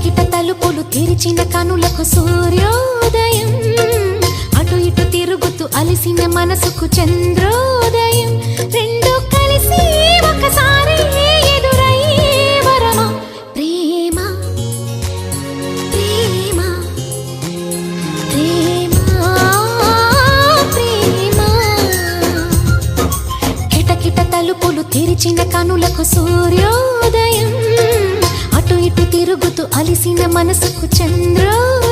కిటకిట తలుపులు తెరిచిన కనులకు సూర్యోదయం, అటు ఇటు తిరుగుతూ అలిసిన మనసుకు చంద్రోదయం. రెండు కలిసి ఒకసారి ఎదురయ్యే వరమా ప్రేమ ప్రేమ ప్రేమ ప్రేమ. కిటకిట తలుపులు తెరిచిన కనులకు సూర్యోదయం, అటు ఇటు తిరుగుతూ అలిసిన మనసుకు చంద్రోదయం.